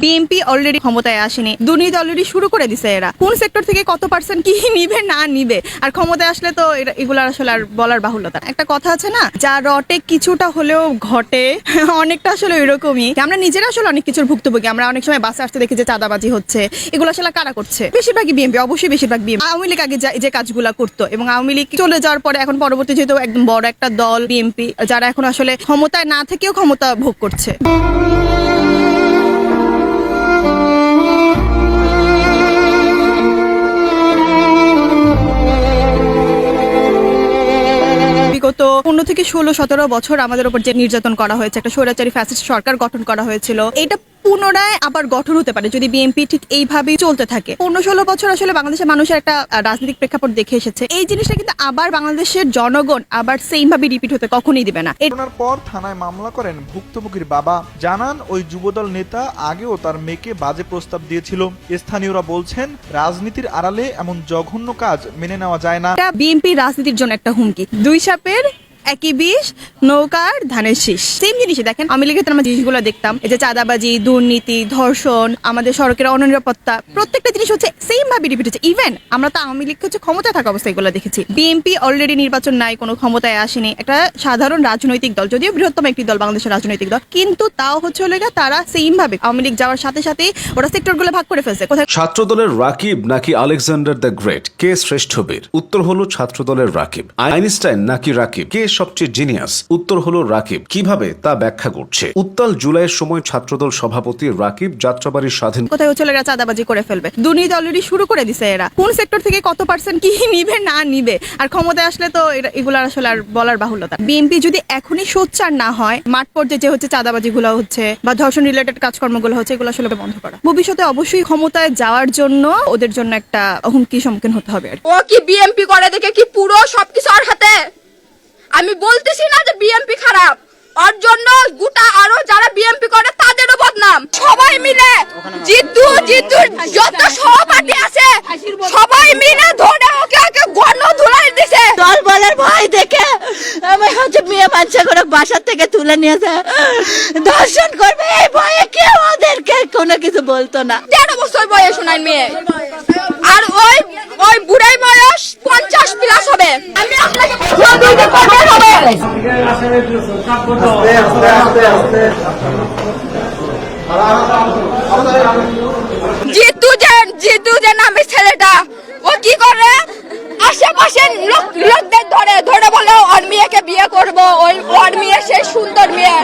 BNP already ক্ষমতায় আসেনি, দুর্নীতি অলরেডি শুরু করে দিছে। এরা কোন সেক্টর থেকে কত পার্সেন্ট কি নিবে না নিবে, আর ক্ষমতায় আসলে তো এগুলো আসলে আর বলার বাহুল্যতা। একটা কথা আছে না, যা রটে কিছুটা হলেও ঘটে, অনেকটা আসলে এরকমই। আমরা নিজেরা আসলে অনেক কিছুর ভুক্তভোগী। আমরা অনেক সময় বাসে আসতে দেখি যে চাঁদাবাজি হচ্ছে, এগুলো আসলে কারা করছে? বেশিরভাগই বিএনপি, অবশ্যই বেশিরভাগ বিএনপি। আওয়ামী লীগ আগে যে কাজগুলো করতো এবং আওয়ামী লীগ চলে যাওয়ার পরে এখন পরবর্তী যেহেতু একদম বড় একটা দল বিএনপি, যারা এখন আসলে ক্ষমতায় না থেকেও ক্ষমতা ভোগ করছে। বিগত 15 থেকে 16-17 বছর আমাদের উপর যে নির্যাতন করা হয়েছে, একটা স্বৈরাচারী ফ্যাসিস্ট সরকার গঠন করা হয়েছিল, এটা পুনরায় আবার গঠন হতে পারে যদি বিএনপি ঠিক এইভাবেই চলতে থাকে। 15-16 বছর আসলে বাংলাদেশের মানুষের একটা রাজনৈতিক প্রেক্ষাপট দেখে এসেছে। এই জিনিসটা কিন্তু আবার বাংলাদেশের জনগণ আবার সেম ভাবে রিপিট হতে কখনোই দিবে না। ঘটনার পর থানায় মামলা করেন ভুক্তভোগীর বাবা। জানান ওই যুবদল নেতা আগেও তার মেয়েকে বাজে প্রস্তাব দিয়েছিল। স্থানীয়রা বলছেন রাজনীতির আড়ালে এমন জঘন্য কাজ মেনে নেওয়া যায় না। এটা বিএনপি রাজনীতির জন্য একটা হুমকি। দুই সাপের একই বিষ, নৌকার ধানের শীষ, সেম জিনিসই। দেখেন আওয়ামী লীগের আমরা জিনিসগুলো দেখতাম, এই যে চাঁদাবাজি, দুর্নীতি, ধর্ষণ, আমাদের সড়কের অনিরাপত্তা, প্রত্যেকটা জিনিস হচ্ছে সেম ভাবে রিপিট হচ্ছে। ইভেন আমরা তো আওয়ামী লীগ হচ্ছে ক্ষমতায় থাকা অবস্থায় এগুলো দেখেছি। বিএনপি অলরেডি নির্বাচন নাই, কোনো ক্ষমতায় আসেনি, একটা সাধারণ রাজনৈতিক দল, যদিও বৃহত্তম একটি দল বাংলাদেশের রাজনৈতিক দল, কিন্তু তাও হচ্ছে তারা সেম ভাবে আওয়ামী লীগ যাওয়ার সাথে সাথে ওরা সেক্টরগুলো ভাগ করে ফেলছে। কোথায় ছাত্রদলের রাকিব নাকি আলেকজান্ডার দ্য গ্রেট, কে শ্রেষ্ঠ বীর? উত্তর হলো ছাত্রদলের রাকিব। আইনস্টাইন নাকি রাকিব, কে সবচেয়ে জিনিয়াস? উত্তর হলো রাকিব। কিভাবে তা ব্যাখ্যা করছে। উত্তাল জুলাইয়ের সময় ছাত্রদল সভাপতি রাকিব যাত্রাবাড়ির স্বাধীন কোথায় হচ্ছে এরা চাঁদাবাজি করে ফেলবে, দুর্নীতি অলরেডি শুরু করে দিছে। এরা কোন সেক্টর থেকে কত পার্সেন্ট কি নিবে না নিবে, আর ক্ষমতায় আসলে তো এগুলো আসলে আর বলার বাহুল্যতা। বিএনপি যদি এখনই সোচ্চার না হয়, মাঠ পর্যায়ে যে হচ্ছে চাঁদাবাজি গুলো হচ্ছে বা ধর্ষণ রিলেটেড কাজকর্মগুলো হচ্ছে, এগুলো আসলে বন্ধ করা। ভবিষ্যতে অবশ্যই ক্ষমতায় যাওয়ার জন্য ওদের জন্য একটা হুমকির সম্মুখীন হতে হবে। ও কি বিএনপি করে দেখে কি পুরো সবকিছু ওর হাতে? আমি বলতেছি না যে বিএনপি খারাপ, ওর জন্য গোটা আরো যারা বিএনপি করে তাদেরও বদনাম। সবাই মিলে জিতু যত সহপাঠী আছে সবাই মিলে ধরে ওকে গণ ধুলাই দিছে। দল বলার ভয় দেখে আমি হচ্ছে মেয়ে বাচ্চা করে বাসা থেকে তুলে নিয়েছে, দর্শন করবে এই ভয়ে কেউ ওদেরকে কোনো কিছু বলতো না। 13 বছর বয়স শোনায় মেয়ে, আর ওই বুড়াই বয়স 50 প্লাস হবে। আমি আপনাকে জিতু যে নামে ছেলেটা, ও কি করে আশেপাশের লোকদের ধরে বলে ওর মেয়েকে বিয়ে করবো, ওর মেয়ে সেই সুন্দর মেয়ে।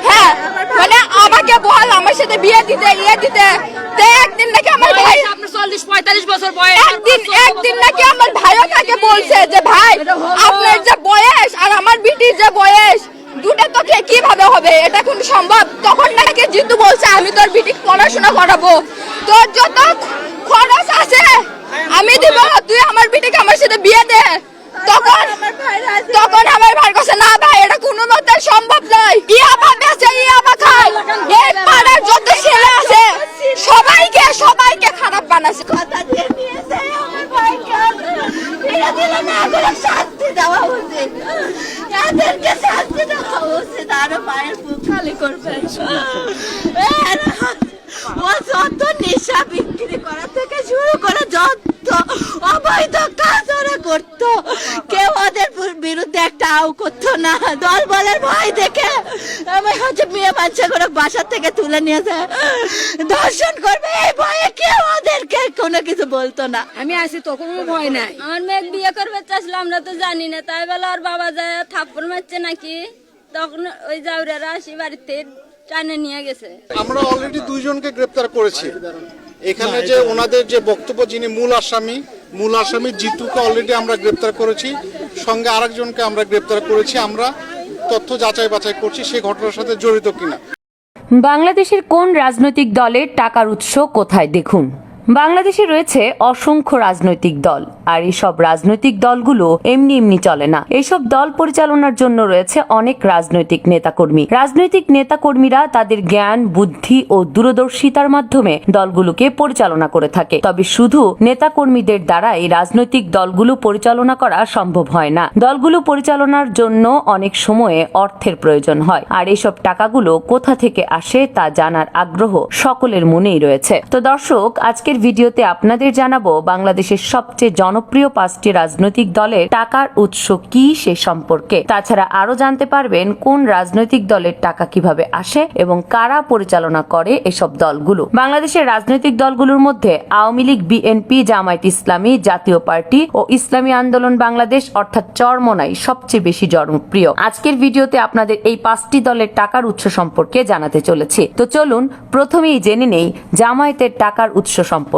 হ্যাঁ মানে আমাকে বল আমার সাথে বিয়ে দিতে একদিন নাকি আমার ভাই 40-45 বছর বয়স, একদিন নাকি আমার ভাইও তাকে বলছে যে ভাই আপনার যে বয়স আর আমার বিটির যে বয়স দুটো তো কিভাবে হবে, এটা কোন সম্ভব? তখন নাকি জিতু বলছে আমি তোর বিটি পড়াশোনা করাবো, তোর যত খরচ আছে আমি দিব, তুই আমার বিটিকে আমার সাথে বিয়ে দে। তখন আমার ভাই কাছে না ভাই এটা কোনো মতে সম্ভব নয়, ইয়াবা বেচে ইয়াবা খায়, এই পাড়ার যত ছেলে আছে সবাইকে খারাপ বানাচ্ছে। কথা দিয়ে নিয়েছে আমার ভাইকে, বিয়ে দিলে না করে শাস্তি দেওয়া উচিত, এদেরকে শাস্তি দেওয়া উচিত, আরো মায়ের বুক খালি করবে। ও যত নেশা বিক্রি করা থেকে শুরু করে যত অবৈধ কাজ ওরা করতো, কেউ ওদের বিরুদ্ধে একটা আউ করতো না। দল বলার ভয় দেখে আমি হচ্ছে মেয়ে বাচ্চা করে বাসা থেকে তুলে নিয়েছে, দর্শন করবে এই ভয়ে কেউ ওদেরকে কোনো কিছু বলতো না। আমি আসি তো কোনো ভয় নাই। আমার মেয়ে বিয়ে করবে চাইছিল, আমরা তো জানি না, তাই বলে ওর বাবা যায় থাপ্পড় মারছে নাকি, তখন ওই জাউরেরা আসি বাড়িতে টানে নিয়ে গেছে। আমরা অলরেডি 2 জনকে গ্রেপ্তার করেছি। এখানে যে ওনাদের যে বক্তব্য, যিনি মূল আসামি জিতুকে অলরেডি আমরা গ্রেপ্তার করেছি, সঙ্গে আরেকজনকে আমরা গ্রেপ্তার করেছি। আমরা তথ্য যাচাই বাছাই করছি সে ঘটনার সাথে জড়িত কিনা। বাংলাদেশের কোন রাজনৈতিক দলের টাকার উৎস কোথায় দেখুন। বাংলাদেশে রয়েছে অসংখ্য রাজনৈতিক দল, আর এইসব রাজনৈতিক দলগুলো এমনি এমনি চলে না। এইসব দল পরিচালনার জন্য রয়েছে অনেক রাজনৈতিক নেতাকর্মী। রাজনৈতিক নেতাকর্মীরা তাদের জ্ঞান, বুদ্ধি ও দূরদর্শিতার মাধ্যমে দলগুলোকে পরিচালনা করে থাকে। তবে শুধু নেতাকর্মীদের দ্বারা এই রাজনৈতিক দলগুলো পরিচালনা করা সম্ভব হয় না। দলগুলো পরিচালনার জন্য অনেক সময়ে অর্থের প্রয়োজন হয়, আর এইসব টাকাগুলো কোথা থেকে আসে তা জানার আগ্রহ সকলের মনেই রয়েছে। তো দর্শক, আজকের ভিডিওতে আপনাদের জানাবো বাংলাদেশের সবচেয়ে জনপ্রিয় 5টি রাজনৈতিক দলের টাকার উৎস কি সে সম্পর্কে। তাছাড়া আরো জানতে পারবেন কোন রাজনৈতিক দলের টাকা কিভাবে আসে এবং কারা পরিচালনা করে এসব দলগুলো। বাংলাদেশের রাজনৈতিক দলগুলোর মধ্যে আওয়ামী লীগ, বিএনপি, জামায়াত ইসলামী, জাতীয় পার্টি ও ইসলামী আন্দোলন বাংলাদেশ অর্থাৎ চরমোনাই সবচেয়ে বেশি জনপ্রিয়। আজকের ভিডিওতে আপনাদের এই 5টি দলের টাকার উৎস সম্পর্কে জানাতে চলেছি। তো চলুন প্রথমেই জেনে নেই জামায়াতের টাকার উৎস সম্পর্কে।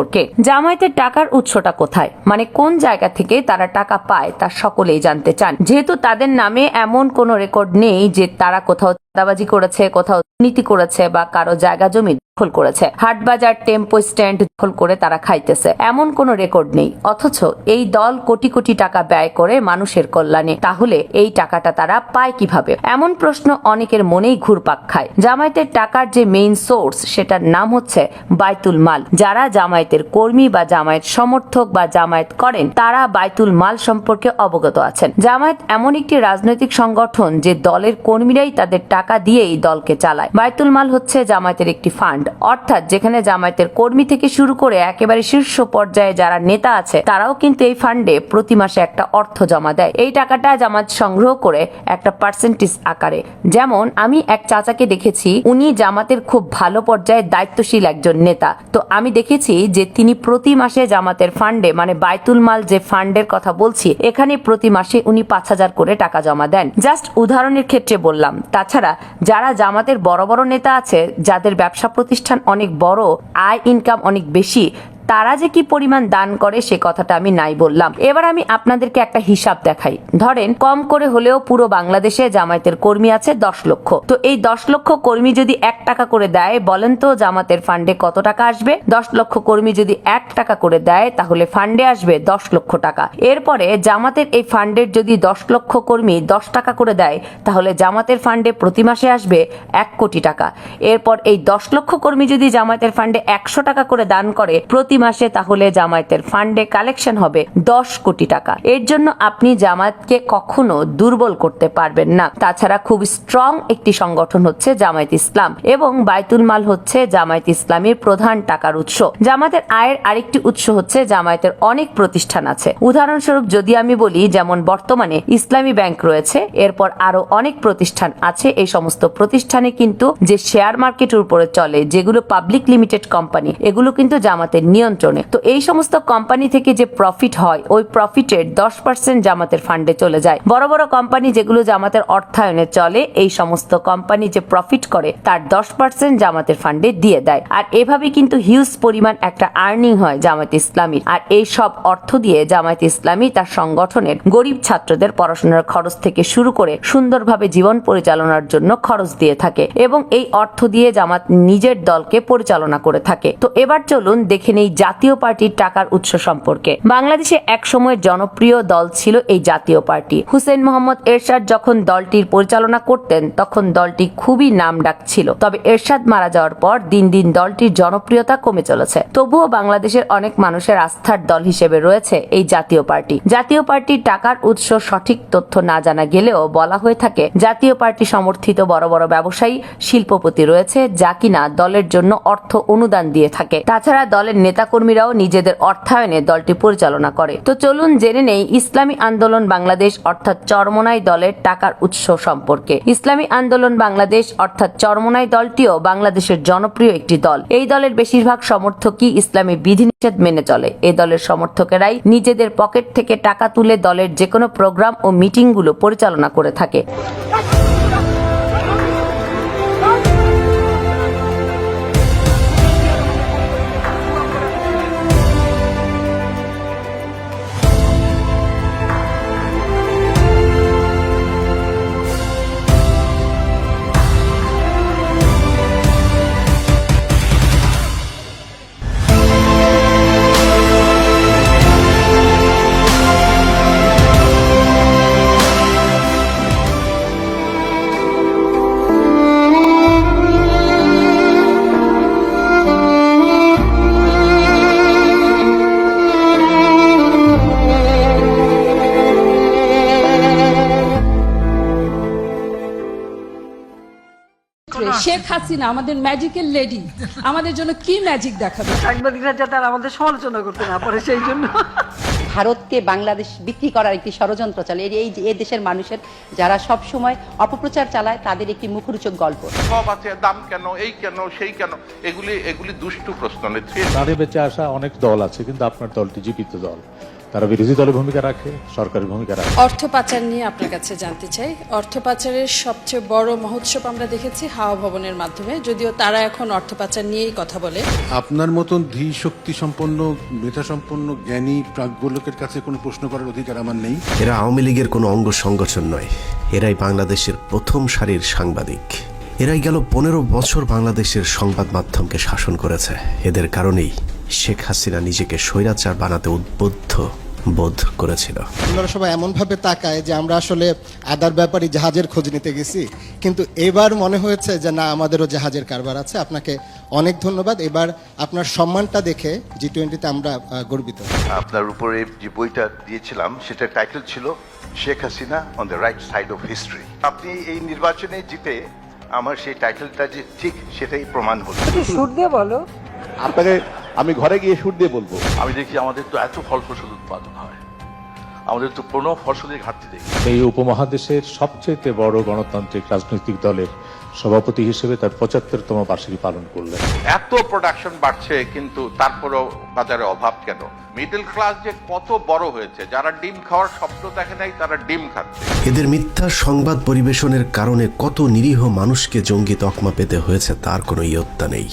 জামায়াতের টাকার উৎসটা কোথায়, মানে কোন জায়গা থেকে তারা টাকা পায় তা সকলেই জানতে চান। যেহেতু তাদের নামে এমন কোনো রেকর্ড নেই যে তারা কোথাও চাঁদাবাজি করেছে, কোথাও দুর্নীতি করেছে বা কারো জায়গা জমি দখল করেছে, হাট বাজার, টেম্পো স্ট্যান্ড দখল করে তারা খাইতেছে, এমন কোনো রেকর্ড নেই। অথচ এই দল কোটি কোটি টাকা ব্যয় করে মানুষের কল্যাণে। তাহলে এই টাকাটা তারা পায় কিভাবে? এমন প্রশ্ন অনেকের মনেই ঘুরপাক খায়। জামায়াতের টাকার যে মেইন সোর্স, সেটার নাম হচ্ছে বাইতুল মাল। যারা জামায়াতের কর্মী বা জামায়াত সমর্থক বা জামায়াত করেন, তারা বাইতুল মাল সম্পর্কে অবগত আছেন। জামায়াত এমন একটি রাজনৈতিক সংগঠন যে দলের কর্মীরাই তাদের টাকা দিয়ে এই দলকে চালায়। বাইতুল মাল হচ্ছে জামায়াতের একটি ফান্ড, অর্থাৎ যেখানে জামায়াতের কর্মী থেকে শুরু করে একেবারে শীর্ষ পর্যায়ে যারা নেতা আছে তারাও কিন্তু এই ফান্ডে প্রতি মাসে একটা অর্থ জমা দেয়। এই টাকাটা জামায়াত সংগ্রহ করে একটা পার্সেন্টেজ আকারে। যেমন আমি এক চাচাকে দেখেছি, উনি জামাতের খুব ভালো পর্যায়ে দায়িত্বশীল একজন নেতা। তো আমি দেখেছি যে তিনি প্রতি মাসে জামাতের ফান্ডে, মানে বাইতুল মাল যে ফান্ডের কথা বলছি, এখানে প্রতি মাসে উনি 5,000 করে টাকা জমা দেন। জাস্ট উদাহরণের ক্ষেত্রে বললাম। তাছাড়া যারা জামাতের বড় বড় নেতা আছে, যাদের ব্যবসা প্রতিষ্ঠান অনেক বড়, আয় ইনকাম অনেক বেশি, তারা যে কি পরিমাণ দান করে সে কথাটা আমি নাই বললাম। এবার আমি আপনাদেরকে একটা হিসাব দেখাই। ধরেন কম করে হলেও পুরো বাংলাদেশে জামায়াতের কর্মী আছে 10 লক্ষ। তো এই 10 লক্ষ কর্মী যদি 1 টাকা করে দেয়, বলেন তো জামাতের ফান্ডে কত টাকা আসবে? 10 লক্ষ কর্মী যদি 1 টাকা করে দেয়, তাহলে ফান্ডে আসবে 10 লক্ষ টাকা। এরপরে জামাতের এই ফান্ডের যদি 10 লক্ষ কর্মী 10 টাকা করে দেয়, তাহলে জামাতের ফান্ডে প্রতি মাসে আসবে 1 কোটি টাকা। এরপর এই 10 লক্ষ কর্মী যদি জামাতের ফান্ডে 100 টাকা করে দান করে প্রতি মাসে, তাহলে জামায়াতের ফান্ডে কালেকশন হবে 10 কোটি টাকা। এর জন্য আপনি জামায়াতকে কখনো দুর্বল করতে পারবেন না। তাছাড়া খুব স্ট্রং একটি সংগঠন হচ্ছে জামায়াত ইসলাম, এবং বাইতুল মাল হচ্ছে জামায়াত ইসলামের প্রধান টাকার উৎস। জামায়াতের আয়ের আরেকটি উৎস হচ্ছে জামায়াতের অনেক প্রতিষ্ঠান আছে। উদাহরণস্বরূপ যদি আমি বলি, যেমন বর্তমানে ইসলামী ব্যাংক রয়েছে, এরপর আরো অনেক প্রতিষ্ঠান আছে। এই সমস্ত প্রতিষ্ঠানে কিন্তু যে শেয়ার মার্কেটের উপরে চলে, যেগুলো পাবলিক লিমিটেড কোম্পানি, এগুলো কিন্তু জামাতের নিয়ন্ত্রণে। তো এই সমস্ত কোম্পানি থেকে যে প্রফিট হয়, ওই প্রফিটের 10% জামাতের ফান্ডে চলে যায়। বড় বড় কোম্পানি যেগুলো জামাতের অর্থায়নে চলে, এই সমস্ত কোম্পানি যে প্রফিট করে তার 10% জামাতের ফান্ডে দিয়ে দেয়। আর এভাবে কিন্তু হিউজ পরিমাণ একটা আর্নিং হয় জামায়াত ইসলামীর। আর এই সব অর্থ দিয়ে জামায়াত ইসলামী তার সংগঠনের গরিব ছাত্রদের পড়াশোনার খরচ থেকে শুরু করে সুন্দরভাবে জীবন পরিচালনার জন্য খরচ দিয়ে থাকে, এবং এই অর্থ দিয়ে জামাত নিজের দলকে পরিচালনা করে থাকে। তো এবার চলুন দেখে নেই জাতীয় পার্টির টাকার উৎস সম্পর্কে। বাংলাদেশে এক সময় জনপ্রিয় দল ছিল এই জাতীয় পার্টি। হুসেইন মোহাম্মদ এরশাদ যখন দলটির পরিচালনা করতেন, তখন দলটি খুবই নামডাক ছিল। তবে এরশাদ মারা যাওয়ার পর দিন দিন দলটির জনপ্রিয়তা কমে চলেছে। তবুও বাংলাদেশের অনেক মানুষের আস্থার দল হিসেবে রয়েছে এই জাতীয় পার্টি। জাতীয় পার্টির টাকার উৎস সঠিক তথ্য না জানা গেলেও বলা হয়ে থাকে, জাতীয় পার্টি সমর্থিত বড় বড় ব্যবসায়ী, শিল্পপতি রয়েছে, যা কিনা দলের জন্য অর্থ অনুদান দিয়ে থাকে। তাছাড়া দলের নেতাকর্মীরাও নিজেদের অর্থায়নে দলটি পরিচালনা করে। তো চলুন জেনে নেই ইসলামী আন্দোলন বাংলাদেশ অর্থাৎ চরমোনাই দলের টাকার উৎস সম্পর্কে। ইসলামী আন্দোলন বাংলাদেশ অর্থাৎ চরমোনাই দলটিও বাংলাদেশের জনপ্রিয় একটি দল। এই দলের বেশিরভাগ সমর্থকই ইসলামী বিধিনিষেধ মেনে চলে। এই দলের সমর্থকেরাই নিজেদের পকেট থেকে টাকা তুলে দলের যেকোনো প্রোগ্রাম ও মিটিংগুলো পরিচালনা করে থাকে। শেখ হাসিনা আমাদের ম্যাজিক্যাল লেডি আমাদের জন্য কি ম্যাজিক দেখাবে? সাংবাদিকরা যাতে আর আমাদের সমালোচনা করতে না পারে সেই জন্য। ভারতকে বাংলাদেশ বিক্রি করার একটি ষড়যন্ত্র চলে। এই দেশের মানুষের যারা সব সময় অপপ্রচার চালায় তাদের একটি মুখরোচক গল্প। সব আছে, দাম কেন, এই কেন, সেই কেন, এগুলি দুষ্টু প্রশ্ন। প্রাণে বেঁচে আসা অনেক দল আছে, কিন্তু আপনার দলটি জীবিত দল, তারা বিরোধী দলের ভূমিকা রাখে, সরকারের ভূমিকা রাখে। অর্থ পাচার নিয়ে আপনার কাছে জানতে চাই। অর্থ পাচারের সবচেয়ে বড় মহোৎসব আমরা দেখেছি হাওয়া ভবনের মাধ্যমে, যদিও তারা এখন অর্থ পাচার নিয়েই কথা বলে। আপনার মতন ধী শক্তি সম্পন্ন, মেধা সম্পন্ন, জ্ঞানী প্রাজ্ঞলোকের কাছে কোনো প্রশ্ন করার অধিকার আমার নেই। এরা আওয়ামী লীগের কোনো অঙ্গ সংগঠন নয়, এরাই বাংলাদেশের প্রথম সারির সাংবাদিক। এরাই গেল 15 বছর বাংলাদেশের সংবাদ মাধ্যমকে শাসন করেছে। এদের কারণেই শেখ হাসিনা নিজেকে স্বৈরাচার বানাতে উদ্বুদ্ধ বোধ করেছিল। আপনারা সবাই এমন ভাবে তাকায় যে আমরা আসলে আদার ব্যাপারে জাহাজের খোঁজ নিতে গেছি, কিন্তু এবার মনে হয়েছে যে না, আমাদেরও জাহাজের কারবার আছে। আপনাকে অনেক ধন্যবাদ। এবার আপনার সম্মানটা দেখে G20-তে আমরা গর্বিত। আপনার উপরে যে বইটা দিয়েছিলাম সেটার টাইটেল ছিল Sheikh Hasina on the right side of history. আপনি এই নির্বাচনে জিতে আমার সেই টাইটেলটা যে ঠিক সেটাই প্রমাণ হলো। সুর দিয়ে বলো। আপনাকে আমি ঘরে গিয়ে সুর দিয়ে বলবো। আমি দেখি আমাদের তো এত ফল ফসল উৎপাদন হয়, আমাদের তো কোনো ফসলের ঘাটতি দেখি। এই উপমহাদেশের সবচেয়ে বড় গণতান্ত্রিক রাজনৈতিক দলের সভাপতি হিসেবে তার 75তম বার্ষিকী পালন করলেন। এত প্রোডাকশন বাড়ছে, কিন্তু তারপরেও বাজারে অভাব কেন? মিডল ক্লাস যে কত বড় হয়েছে, যারা ডিম খাওয়ার স্বপ্ন দেখে নাই তারা ডিম খাচ্ছে। এদের মিথ্যা সংবাদ পরিবেশনের কারণে কত নিরীহ মানুষকে জঙ্গি তকমা পেতে হয়েছে তার কোনো ইয়ত্তা নেই।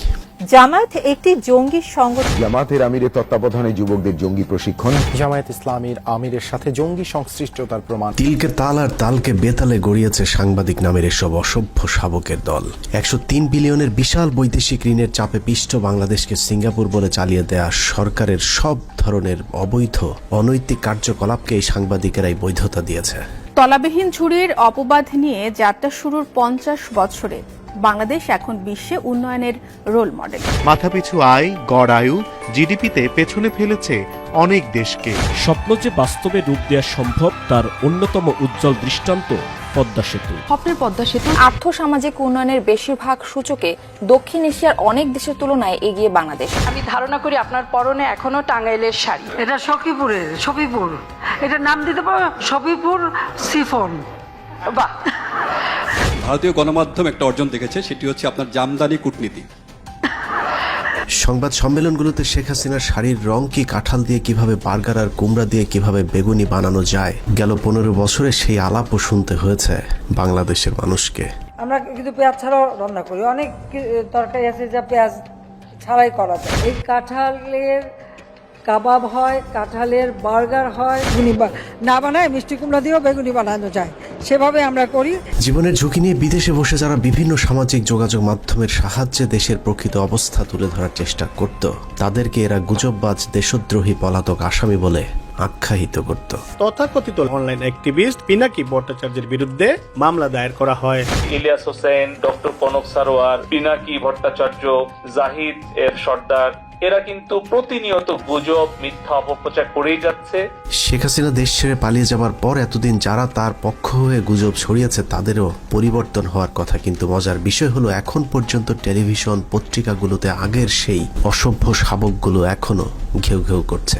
জামায়াত একটি জঙ্গি সংগঠন। জামায়াতের আমিরের তত্ত্বাবধানে যুবকদের জঙ্গি প্রশিক্ষণ। জামায়াত ইসলামীর আমিরের সাথে জঙ্গি সংশ্লিষ্টতার প্রমাণ। তিলকে তাল আর তালকে বেতালে গড়িয়েছে সাংবাদিক নামের এসব অসভ্য শাবকের দল। 103 বিলিয়নের বিশাল বৈদেশিক ঋণের চাপে পিষ্ট বাংলাদেশকে সিঙ্গাপুর বলে চালিয়ে দেয়া সরকারের সব ধরনের অবৈধ অনৈতিক কার্যকলাপকে এই সাংবাদিকেরাই বৈধতা দিয়েছে। তলাবিহীন ঝুড়ির অপবাদ নিয়ে যাত্রা শুরুর 50 বছরে বাংলাদেশ এখন বিশ্বে উন্নয়নের রোল মডেল। মাথাপিছু আয়, গড় আয়ু, জিডিপিতে পেছনে ফেলেছে অনেক দেশকে। স্বপ্ন যে বাস্তবে রূপ দেওয়া সম্ভব তার অন্যতম উজ্জ্বল দৃষ্টান্ত পদ্মা সেতু। স্বপ্নের পদ্মা সেতু। আর্থসামাজিক উন্নয়নের বেশিরভাগ সূচকে দক্ষিণ এশিয়ার অনেক দেশের তুলনায় এগিয়ে বাংলাদেশ। আমি ধারণা করি আপনার পরনে এখনো টাঙ্গাইলের শাড়ি। এটা সফিপুর, এটা নাম দিতে পারো সফিপুর সিফন। বাহ। ভারতীয় গণমাধ্যম একটা অর্জন দেখেছে, সেটি হচ্ছে আপনার জামদানি কূটনীতি। সংবাদ সম্মেলনগুলোতে শেখ হাসিনার শাড়ির রং কি, কাঁঠাল দিয়ে কিভাবে বার্গার আর কুমড়া দিয়ে কিভাবে বেগুনি বানানো যায়, গেল 15 বছরে সেই আলাপও শুনতে হয়েছে বাংলাদেশের মানুষকে। আমরা কিন্তু পেঁয়াজ ছাড়াও রান্না করি, অনেক তরকারি আছে যা পেঁয়াজ ছাড়াই করা যায়। এই কাঁঠালের কাবাব হয়, কাঁঠালের বার্গার হয়, বেগুনি না বানায় মিষ্টি কুমড়া দিয়েও বেগুনি বানানো যায়, সেভাবে আমরা করি। জীবনের ঝুঁকি নিয়ে বিদেশে বসে যারা বিভিন্ন সামাজিক যোগাযোগ মাধ্যমের সাহায্যে দেশের প্রকৃত অবস্থা তুলে ধরার চেষ্টা করত, তাদেরকে এরা গুজববাজ, দেশদ্রোহী, পলাতক আসামি বলে আখ্যায়িত করত। তথাকথিত অনলাইন অ্যাক্টিভিস্ট পিনাকি ভট্টাচার্যের বিরুদ্ধে মামলা দায়ের করা হয়। ইলিয়াস হোসেন, ডক্টর কনক সারোয়ার, পিনাকি ভট্টাচার্য, জাহিদ এফ সর্দার, এরা কিন্তু প্রতিনিয়ত গুজব, মিথ্যা অপপ্রচার করেই যাচ্ছে। শেখ হাসিনা দেশ ছেড়ে পালিয়ে যাবার পর এতদিন যারা তার পক্ষ হয়ে গুজব ছড়িয়েছে তাদেরও পরিবর্তন হওয়ার কথা, কিন্তু মজার বিষয় হলো এখন পর্যন্ত টেলিভিশন, পত্রিকাগুলোতে আগের সেই অসভ্য শাবকগুলো এখনো ঘেউ ঘেউ করছে।